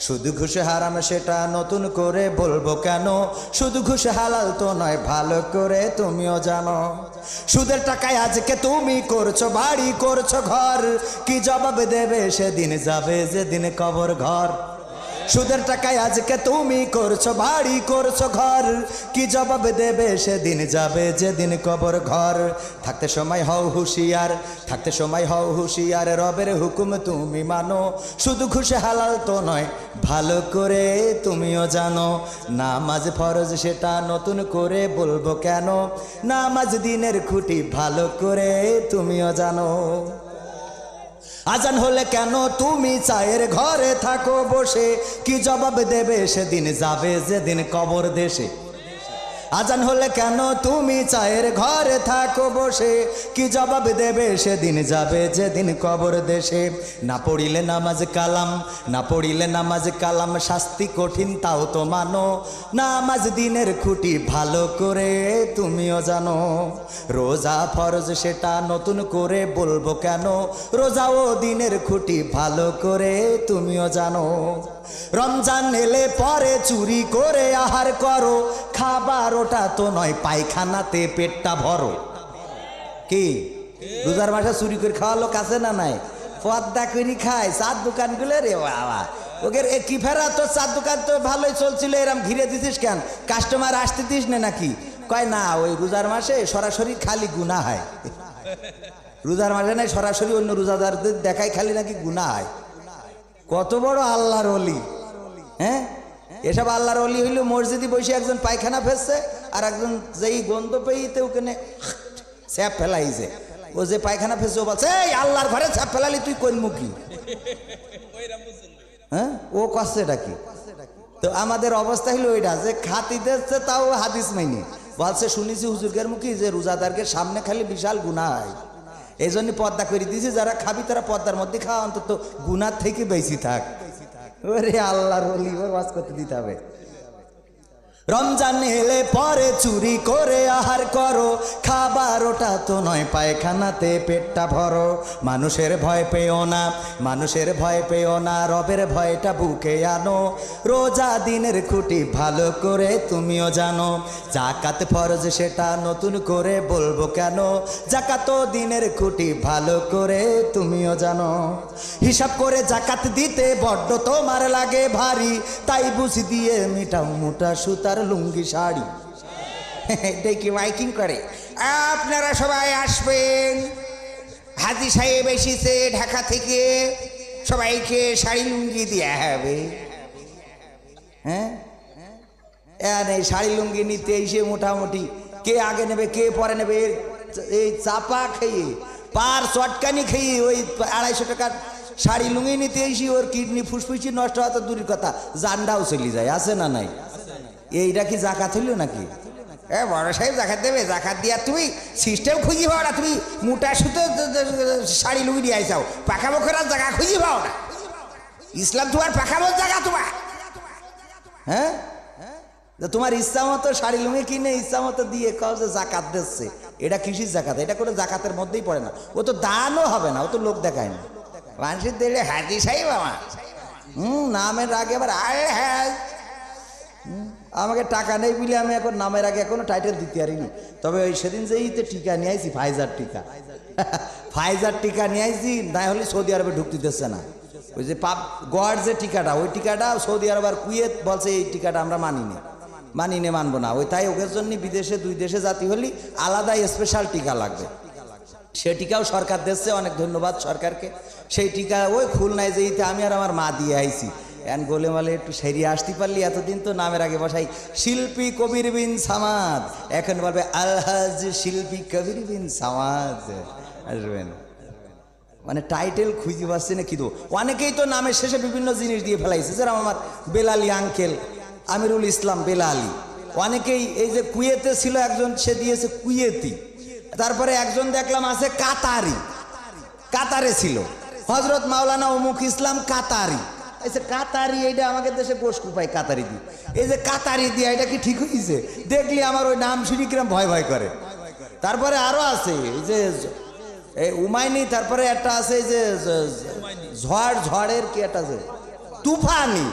শুধু ঘুষ হারাম সেটা নতুন করে বলবো কেন, শুধু ঘুষ হালাল তো নয় ভালো করে তুমিও জানো। সুদের টাকায় আজকে তুমি করছো বাড়ি করছো ঘর, কি জবাব দেবে সেদিন যাবে যেদিন কবর ঘর। সুদের টাকায় আজকে তুমি করছো বাড়ি করছো ঘর, কি জবাব দেবে সেদিন যাবে যেদিন কবর ঘর। থাকতে সময় হও হুঁশিয়ার, থাকতে সময় হও হুঁশিয়ার, রবের হুকুম তুমি মানো, শুধু ঘুষে হালাল তো নয় ভালো করে তুমিও জানো। নামাজ ফরজ সেটা নতুন করে বলবো কেন, নামাজ দিনের খুঁটি ভালো করে তুমিও জানো। আজান হলে কেন তুমি চায়ের ঘরে থাকো বসে, কি জবাব দেবে সেদিন যাবে যেদিন কবর দেশে। আজান হলে কেন তুমি চায়ের ঘরে থাকো বসে, কি জবাব দেবে সেদিন যাবে যেদিন কবর দেশে। না পড়িলে নামাজ কালাম, না পড়িলে নামাজ কালাম, শাস্তি কঠিন তাও তো মানো, নামাজ দিনের খুঁটি ভালো করে তুমিও জানো। রোজা ফরজ সেটা নতুন করে বলবো কেন, রোজাও দিনের খুঁটি ভালো করে তুমিও জানো। রমজান এলে পরে চুরি করে আহার করো, খাবার ওটা তো নয় পায়খানাতে পেটটা ভরো। কি রোজার মাসে চুরি করে খাওয়া লোক আছে না নাই? পদ্মা করে খায় চার দোকানগুলো রে বাবা, ওদের কি ফেরা তো চার দোকান তো ভালোই চলছিল, এরম ঘিরে দিছিস কেন, কাস্টমার আসতে দিস না নাকি? কয় না ওই রোজার মাসে সরাসরি খালি গুনাহ হয়, রোজার মাসে নাই সরাসরি অন্য রোজাদারদের দেখাই খালি নাকি গুনাহ হয়। কত বড় আল্লাহর ওলি! হ্যাঁ, এসব আল্লাহর ওলি হইল মসজিদে বসে একজন পায়খানা ফেলছে আর একজন যেই গন্ধ পেয়েতে ওখানে স্যাপ ফেলাইছে, ও যে পায়খানা ফেলছে ও বলছে এই আল্লাহর ঘরে স্যাপ ফেলালি তুই কোন মুখী? হ্যাঁ, ও কষ্ট এটা কি? তো আমাদের অবস্থা হইলো ওইটা যে খাতি দিচ্ছে তাও হাদিস মাইনে বলছে, শুনেছি হুজুরগের মুখী যে রোজাদারকে সামনে খালি বিশাল গুনাহ হয়, এই জন্য পর্দা করে দিয়েছি, যারা খাবি তারা পর্দার মধ্যে খাওয়া, অন্তত গুনার থেকে বেশি থাক। ওরে আল্লাহর ওলি, ওর ওয়াজ করতে দিতে হবে। রমজান এলে পরে চুরি করে আহার করো, খাবার ওটা তো নয় পায়খানাতে পেটটা ভরো। মানুষের ভয় পেও না, মানুষের ভয় পেও না, রবের ভয়টা বুকে আনো, রোজা দিনের খুঁটি ভালো করে তুমিও জানো। জাকাত ফরজ সেটা নতুন করে বলবো কেন, জাকাত দিনের খুঁটি ভালো করে তুমিও জানো। হিসাব করে জাকাত দিতে বড্ড তোমার লাগে ভারী, তাই বুঝি দিয়ে মিটাও মোটা সুতা লুঙ্গি শাড়ি। দেখি মাইকিং করে, আপনারা সবাই আসবেন, হাজি সাহেব এসেছে ঢাকা থেকে, সবাইকে শাড়ি লুঙ্গি দেওয়া হবে। হ্যাঁ, এই শাড়ি লুঙ্গি নিতে এসে মোটামুটি কে আগে নেবে কে পরে নেবে, এই চাপা খেয়ে পার চটকানি খেয়ে ওই 250 টাকার শাড়ি লুঙ্গি নিতে এসে ওর কিডনি ফুসফুসি নষ্ট হওয়া তো দূরের কথা, জানটাও চলে যায়, আছে না নাই? এইটা কি জাকাত হইল নাকি? বড় সাহেব জাকাত দেবে, জাকাত দিয়া তুমি সিস্টেম খুঁজি পাও না, তুমি মোটা সুতো শাড়ি লুঙ্গি দিয়ে আইসাও, পাখাবো করার জায়গা খুঁজি পাও না। ইসলাম তোমার পাখাবো জায়গা তোমার। হ্যাঁ, তোমার ইচ্ছা মতো শাড়ি লুঙ্গি কিনে ইচ্ছা মতো দিয়ে কাউ যে জাকাত দিচ্ছে, এটা কিসির জাকাত? এটা কোনো জাকাতের মধ্যেই পড়ে না, ও তো দানও হবে না, ও তো লোক দেখায় না। মানুষের দিলে হাজি সাহেব আমার নামের আগে আবার আরে হ্যাঁ, আমাকে টাকা নেই বলে আমি এখন নামের আগে এখনো টাইটেল দিতে পারিনি। তবে ওই সেদিন যেই তো টিকা নিয়ে আইছি, ফাইজার টিকা, ফাইজার টিকা নিয়ে আইছি, না হলে সৌদি আরবে ঢুকতে দিচ্ছে না। ওই যে গড় যে টিকাটা, ওই টিকাটা সৌদি আরব আর কুয়েত বলছে এই টিকাটা আমরা মানিনে মানবো না, ওই তাই ওদের জন্য বিদেশে 2 দেশে জাতি হলে আলাদা স্পেশাল টিকা লাগবে। সে টিকাও সরকার দিচ্ছে, অনেক ধন্যবাদ সরকারকে। সেই টিকা ওই খুলনায় যেইতে আমি আর আমার মা দিয়ে আইছি, এন গোলে মালে একটু সেরিয়ে আসতে পারলি। এতদিন তো নামের আগে বসাই শিল্পী কবির বিন সামাদ, এখন বলবে আলহাজ শিল্পী কবির বিন সামাদ আসবেন, মানে টাইটেল খুঁজে পাচ্ছি না কি দেবো। অনেকেই তো নামের শেষে বিভিন্ন জিনিস দিয়ে ফেলাইছে, যেরকম আমার বেলালি আঙ্কেল, আমিরুল ইসলাম বেলালি। অনেকেই এই যে কুয়েতে ছিল একজন, সে দিয়েছে কুয়েতি। তারপরে একজন দেখলাম আছে কাতারি, কাতারে ছিল হজরত মাওলানা অমুক ইসলাম কাতারি। এই যে কাতারি, এইটা আমাদের দেশে গোশ কুপাই কাতারি দি, এই যে কাতারি দিয়া এটা কি ঠিক হয়েছে? দেখলি আমার ওই নাম শুনি কিরম ভয় ভয় করে। তারপরে আরো আছে এই যে এই উমাইনি, তারপরে একটা আছে এই যে ঝড়ের কি একটা আছে তুফানি,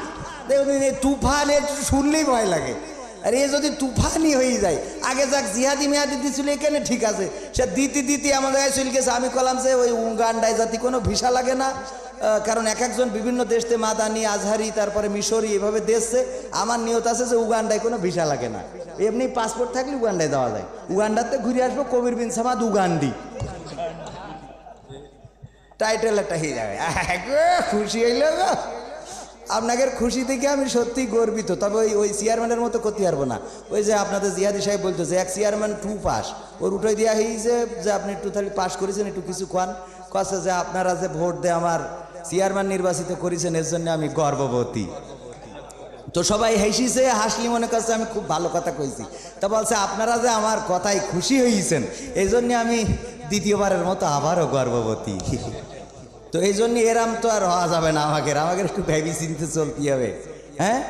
দেখুন এই তুফানের শুনলেই ভয় লাগে। আর এ যদি তুফানই হয়ে যায়, আগে যাক জিহাদি মেয়াদি দিছিল এখানে ঠিক আছে, সে দিতে আমাদের গায়ে চলে গেছে। আমি কলাম যে ওই উগান্ডায় জাতি কোনো ভিসা লাগে না, কারণ এক একজন বিভিন্ন দেশে মাদানি আজহারি তারপরে মিশরি এভাবে দেশছে। আমার নিয়ত আছে যে উগান্ডায় কোনো ভিসা লাগে না, এমনি পাসপোর্ট থাকলে উগান্ডায় দেওয়া যায়। উগান্ডাতে ঘুরে আসবো কবির বিন সামাদ উগান্ডি, টাইটেল একটা হয়ে যাবে। খুশি হইল গো, আপনাদের খুশি থেকে আমি সত্যি গর্বিত। তবে ওই চেয়ারম্যানের মতো করতে পারবো না। ওই যে আপনাদের জিহাদি সাহেব বলতো যে এক চেয়ারম্যান 2 পাস, ওর উঠে দেওয়া হয়েছে যে আপনি একটু তাহলে পাস করেছেন, একটু কিছু খান। কাছে যে আপনারা যে ভোট দিয়ে আমার চেয়ারম্যান নির্বাচিত করেছেন এর জন্য আমি গর্ববতী। তো সবাই হেসিছে, হাসলি মনে করছে আমি খুব ভালো কথা কইছি। তা বলছে আপনারা যে আমার কথায় খুশি হয়েছেন এই জন্যে আমি দ্বিতীয়বারের মতো আবারও গর্ববতী। তো এই জন্য এরাম তো আর হওয়া যাবে না, আমাকে একটু ভেবে চিনতে চলতে হবে। হ্যাঁ,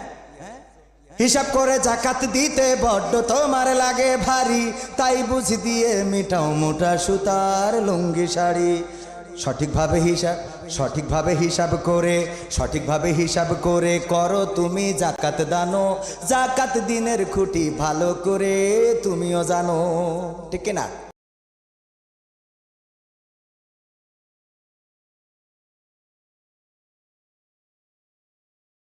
হিসাব করে জাকাত দিতে বড্ড তোমার লাগে ভারী, তাই বুঝি দিয়ে মিটাও মোটা সুতার লুঙ্গি শাড়ি। সঠিকভাবে হিসাব করে করো তুমি জাকাত দানো, জাকাত দিনের খুঁটি ভালো করে তুমিও জানো, ঠিক না?